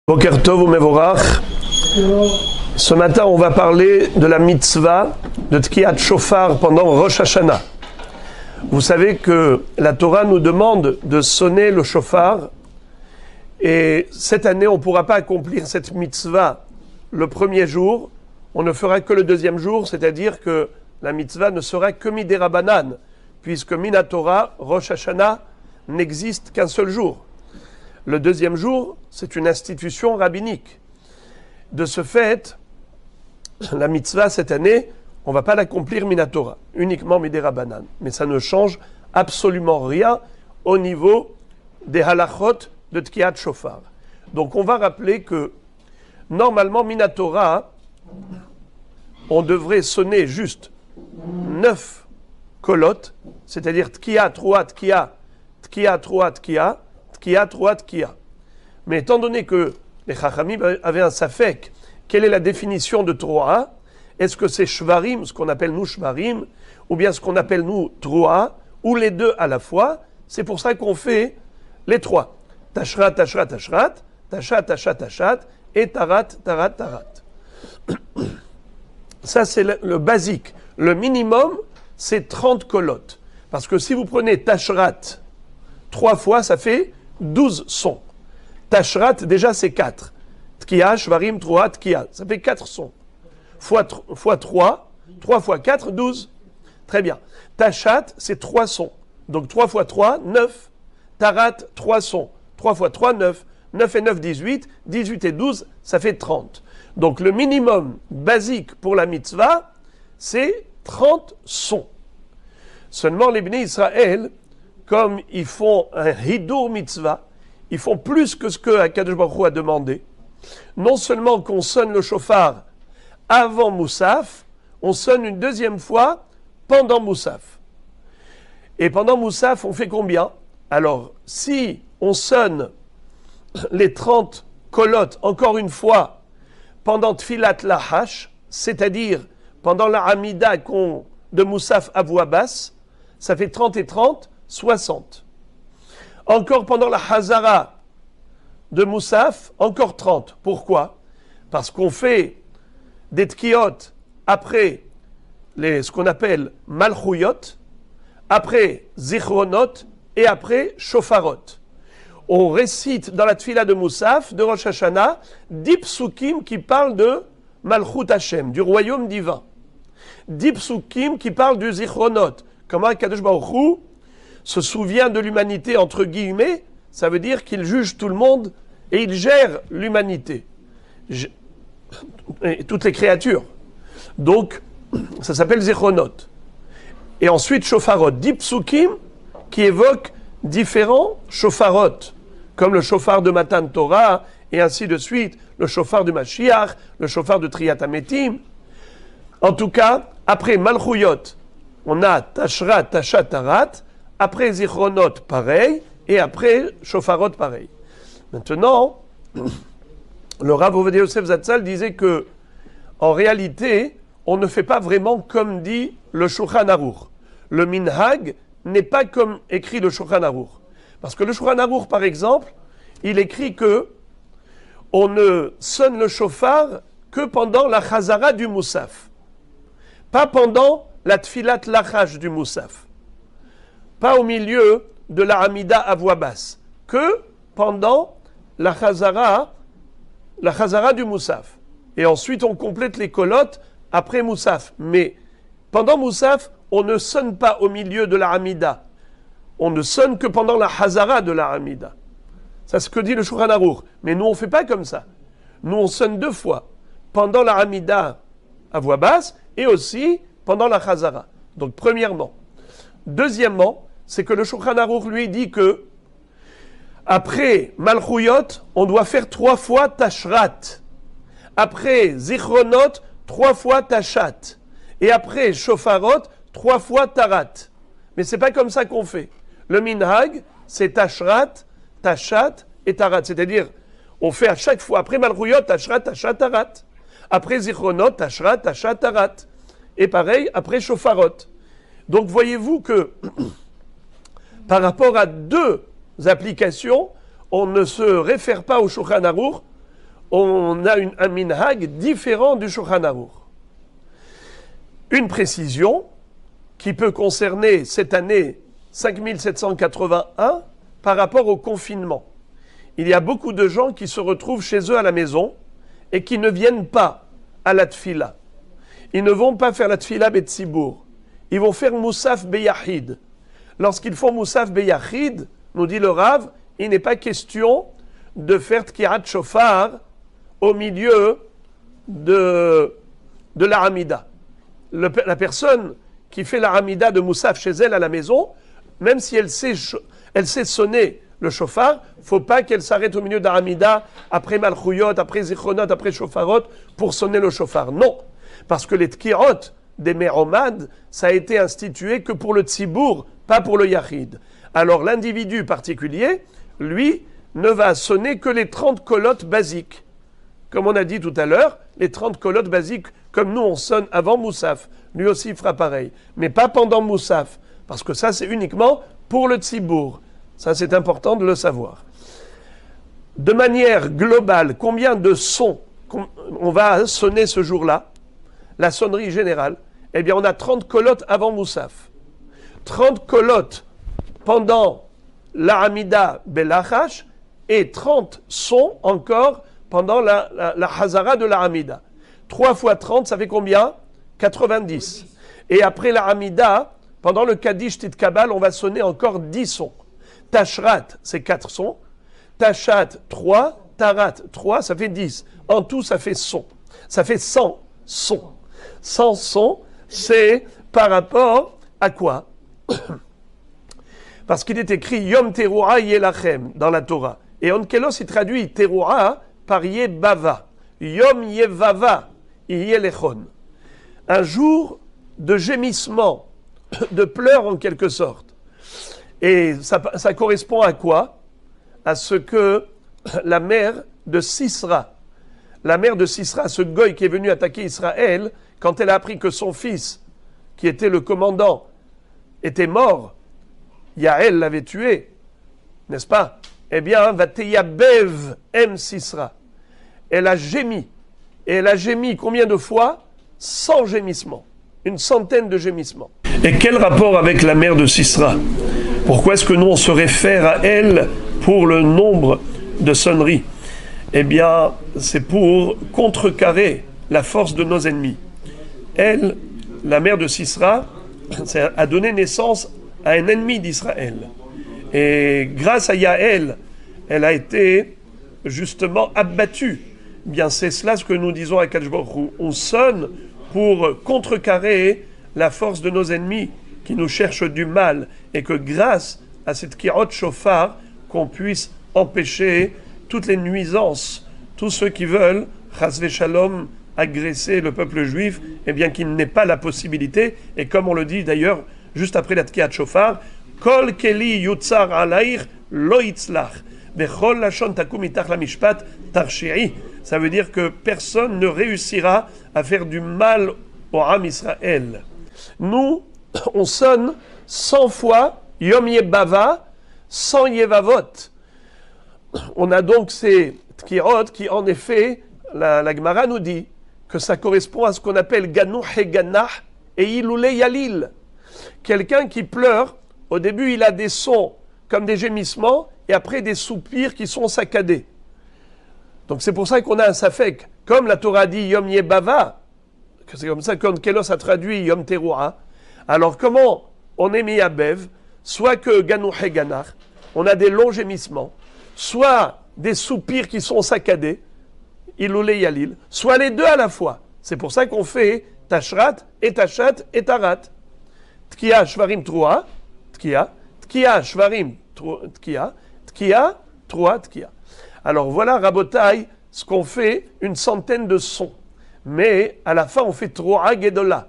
Boker Tov ou Mevorach. Ce matin, on va parler de la mitzvah de Tkiyat Shofar pendant Rosh Hashanah. Vous savez que la Torah nous demande de sonner le shofar et cette année, on ne pourra pas accomplir cette mitzvah le premier jour. On ne fera que le deuxième jour, c'est-à-dire que la mitzvah ne sera que midei Rabbanan, puisque Mina Torah, Rosh Hashanah, n'existe qu'un seul jour. Le deuxième jour, c'est une institution rabbinique. De ce fait, la mitzvah cette année, on ne va pas l'accomplir Mina Torah, uniquement midei Rabbanan. Mais ça ne change absolument rien au niveau des halachot de Tkiyat Shofar. Donc on va rappeler que normalement Mina Torah, on devrait sonner juste 9 kolot, c'est-à-dire Tkiya, Troa, Tkiya, Tkiya, Troa, Tkiya, Tkiya, Troa, Tkiya. Mais étant donné que les Chachamim avaient un safek, quelle est la définition de Troa? Est-ce que c'est Shvarim, ce qu'on appelle nous Shvarim, ou bien ce qu'on appelle nous Troa, ou les deux à la fois? C'est pour ça qu'on fait les trois. Tashrat, Tashrat, Tashrat, Tashat, Tashat, Tashat, et Tarat, Tarat, Tarat. Ça, c'est le basique. Le minimum, c'est 30 kolot. Parce que si vous prenez Tashrat 3 fois, ça fait 12 sons. Tashrat, déjà, c'est 4. Tkiya, Shvarim, Troa, Tkiya. Ça fait 4 sons. Fois 3, 3 fois 4, 12. Très bien. Tashat, c'est 3 sons. Donc 3 fois 3, 9. Tarat, 3 sons. 3 fois 3, 9. 9 et 9, 18. 18 et 12, ça fait 30. Donc le minimum basique pour la mitzvah, c'est 30 sons. Seulement les Bnei Israël, comme ils font un hidur mitzvah, ils font plus que ce que Akadosh Baruch Hu a demandé. Non seulement qu'on sonne le shofar avant Moussaf, on sonne une deuxième fois pendant Moussaf. Et pendant Moussaf, on fait combien? Alors, si on sonne les 30 kolot encore une fois pendant Tfilat Lahash, c'est-à-dire pendant la Hamida de Moussaf à voix basse, ça fait 30 et 30, 60. Encore pendant la Hazara de Moussaf, encore 30. Pourquoi? Parce qu'on fait des tkiyot après ce qu'on appelle malchouyot, après zichronot et après shofarot. On récite dans la tfila de Moussaf, de Rosh Hashanah, 10 psukim qui parlent de Malchut Hashem, du royaume divin. 10 psukim qui parlent du zichronot. Comment Kadosh Baruch Hu se souvient de l'humanité, entre guillemets, ça veut dire qu'il juge tout le monde et il gère l'humanité. Et toutes les créatures. Donc, ça s'appelle zichronot. Et ensuite, shofarot. 10 psukim qui évoquent différents shofarot, comme le shofar de Matan Torah, et ainsi de suite, le shofar de Mashiach, le shofar de Triyat Ametim. En tout cas, après Malchouyot, on a Tashrat, Tashat, Tarat, après Zichronot, pareil, et après Shofarot, pareil. Maintenant, le Rav Ovadia Yosef Zatzal disait que, en réalité, on ne fait pas vraiment comme dit le Shulchan Aruch. Le Minhag n'est pas comme écrit le Shulchan Aruch. Parce que le Shulchan Aruch, par exemple, il écrit que on ne sonne le shofar que pendant la chazara du Moussaf. Pas pendant la tfilat lachash du Moussaf. Pas au milieu de la Hamida à voix basse. Que pendant la chazara du Moussaf. Et ensuite, on complète les kolotes après Moussaf. Mais pendant Moussaf, on ne sonne pas au milieu de la Hamida. On ne sonne que pendant la Hazara de la Hamida. C'est ce que dit le Shulchan Aruch. Mais nous, on ne fait pas comme ça. Nous, on sonne 2 fois. Pendant la Hamida à voix basse et aussi pendant la Hazara. Donc, premièrement. Deuxièmement, c'est que le Shulchan Aruch lui dit que après Malchouyot, on doit faire 3 fois Tashrat. Après Zichronot, 3 fois Tashat. Et après Shofarot, 3 fois Tarat. Mais c'est pas comme ça qu'on fait. Le Minhag, c'est Tashrat, Tashat et Tarat. C'est-à-dire, on fait à chaque fois, après Malchouyot, Tashrat, Tashat, Tarat. Après Zichronot, Tashrat, Tashat, Tarat. Et pareil, après Shofarot. Donc voyez-vous que, par rapport à 2 applications, on ne se réfère pas au Shulchan Aruch on a un minhag différent du Shulchan Aruch. Une précision qui peut concerner cette année 5781 par rapport au confinement. Il y a beaucoup de gens qui se retrouvent chez eux à la maison et qui ne viennent pas à la tfila. Ils ne vont pas faire la tfila betzibour. Ils vont faire Moussaf Beyahid. Lorsqu'ils font Moussaf Beyahid, nous dit le Rav, il n'est pas question de faire Tkirat Shofar au milieu de la Hamida. La personne qui fait la Hamida de Moussaf chez elle à la maison, même si elle sait sonner le shofar, il ne faut pas qu'elle s'arrête au milieu de la Hamida, après Malchuyot, après Zichronot, après Shofarot, pour sonner le shofar. Non, parce que les Tkirot des Meromad, ça a été institué que pour le Tzibour, pas pour le Yachid. Alors l'individu particulier, lui, ne va sonner que les 30 colottes basiques. Comme on a dit tout à l'heure, les 30 colottes basiques, comme nous on sonne avant Moussaf, lui aussi fera pareil. Mais pas pendant Moussaf, parce que ça c'est uniquement pour le Tzibour. Ça c'est important de le savoir. De manière globale, combien de sons on va sonner ce jour-là? La sonnerie générale, eh bien on a 30 colottes avant Moussaf. 30 colottes pendant la Hamida Belachash et 30 sons encore pendant la Hazara de la Hamida. 3 fois 30, ça fait combien? 90. Et après la Hamida, pendant le Kaddish Titkabal, on va sonner encore 10 sons. Tashrat, c'est 4 sons. Tashat, 3. Tarat, 3, ça fait 10. En tout, ça fait son. Ça fait 100 sons. 100 sons, c'est par rapport à quoi? Parce qu'il est écrit Yom Teruah Yelachem dans la Torah. Et Onkelos, il traduit Teruah par Yebava. Yom Yevava Yelechon. Un jour de gémissement, de pleurs en quelque sorte. Et ça correspond à quoi? À ce que la mère de Sisra, ce goy qui est venu attaquer Israël, quand elle a appris que son fils, qui était le commandant, était mort, Yaël l'avait tué, n'est-ce pas? Eh bien, Vateyabev em Sisra. Elle a gémi. Et elle a gémi combien de fois? 100 gémissements. Une centaine de gémissements. Et quel rapport avec la mère de Sisra? Pourquoi est-ce que nous on se réfère à elle pour le nombre de sonneries? Eh bien, c'est pour contrecarrer la force de nos ennemis. Elle, la mère de Sisra, a donné naissance à un ennemi d'Israël. Et grâce à Yaël, elle a été justement abattue. Eh bien, c'est cela ce que nous disons à Kadosh Baruch Hu. On sonne pour contrecarrer la force de nos ennemis qui nous cherchent du mal, et que grâce à cette kirot shofar, qu'on puisse empêcher toutes les nuisances, tous ceux qui veulent, chas v'shalom, agresser le peuple juif, eh bien qu'il n'ait pas la possibilité, et comme on le dit d'ailleurs, juste après la tkiyat shofar, kol keli yutzar alair lo yitzlach, vechol lashon takum mitach la mishpat tarshiri. Ça veut dire que personne ne réussira à faire du mal au Am Israël. Nous, on sonne 100 fois Yom Yebava, 100 Yevavot. On a donc ces tkirot qui, en effet, la Gemara nous dit que ça correspond à ce qu'on appelle Ganou Heganah et Iloulé Yalil. Quelqu'un qui pleure, au début il a des sons comme des gémissements et après des soupirs qui sont saccadés. Donc c'est pour ça qu'on a un safek. Comme la Torah dit Yom Yebava, que c'est comme ça qu'Onkelos a traduit Yom Teruah. Alors comment on est mis à Bev? Soit que Ganou Heganah, on a des longs gémissements, soit des soupirs qui sont saccadés, Iloulé Yalil, soit les deux à la fois. C'est pour ça qu'on fait Tashrat et Tashat et Tarat. Tkiya Shvarim Troa, Tkiya, Tkiya Shvarim Tkiya, Tkiya, Troa, Tkiya. Alors voilà, Rabotai, ce qu'on fait, une centaine de sons. Mais à la fin, on fait Troa Gedola.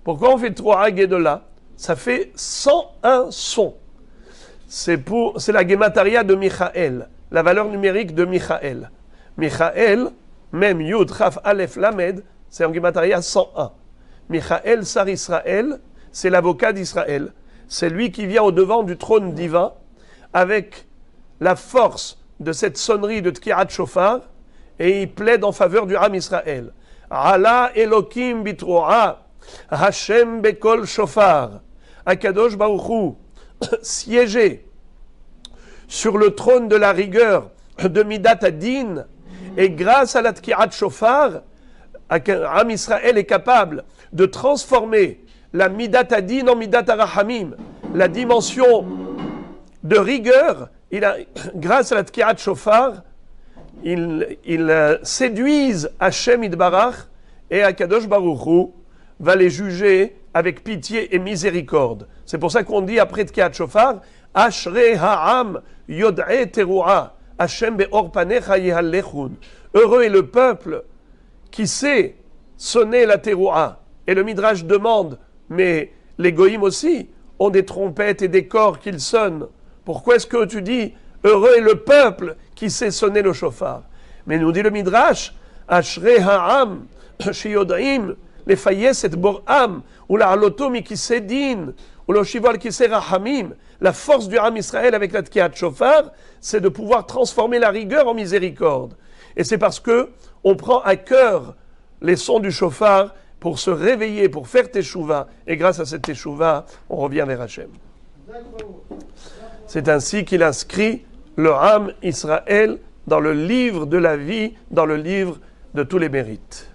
Pourquoi on fait Troa Gedola? Ça fait 101 sons. C'est la Gemataria de Michael, la valeur numérique de Michael. Michael, même Yud, Chaf, Aleph, Lamed, c'est en Gemataria 101. Michael, Sar Israël, c'est l'avocat d'Israël. C'est lui qui vient au devant du trône divin avec la force de cette sonnerie de Tkirat Shofar et il plaide en faveur du Ham Israël. Ala Elokim bitroa, Hashem bekol shofar. Akadosh Baruch Hu siégeait sur le trône de la rigueur de Midat Adin, et grâce à la Tkiat Shofar, Am Israël est capable de transformer la Midat Adin en Midat Arahamim, la dimension de rigueur. Grâce à la Tkiat Shofar, ils séduisent Hashem Idbarach, et Akadosh Baruch Hu va les juger avec pitié et miséricorde. C'est pour ça qu'on dit après Tkiat Shofar, Ashrei ha'am yod'e teru'a, Hashem be'or panecha yehallechun. Heureux est le peuple qui sait sonner la teru'a. Et le Midrash demande, mais les goïms aussi ont des trompettes et des corps qu'ils sonnent. Pourquoi est-ce que tu dis, heureux est le peuple qui sait sonner le shofar? Mais nous dit le Midrash, Ashrei ha'am sheyod'im lefayes et bor'am, ou la halotomi qui sait din, ou le shival qui sait rahamim. La force du Ham Israël avec la Tkiat Shofar, c'est de pouvoir transformer la rigueur en miséricorde. Et c'est parce que on prend à cœur les sons du shofar pour se réveiller, pour faire teshuva. Et grâce à cette teshuva, on revient vers Hachem. C'est ainsi qu'il inscrit le Ham Israël dans le livre de la vie, dans le livre de tous les mérites.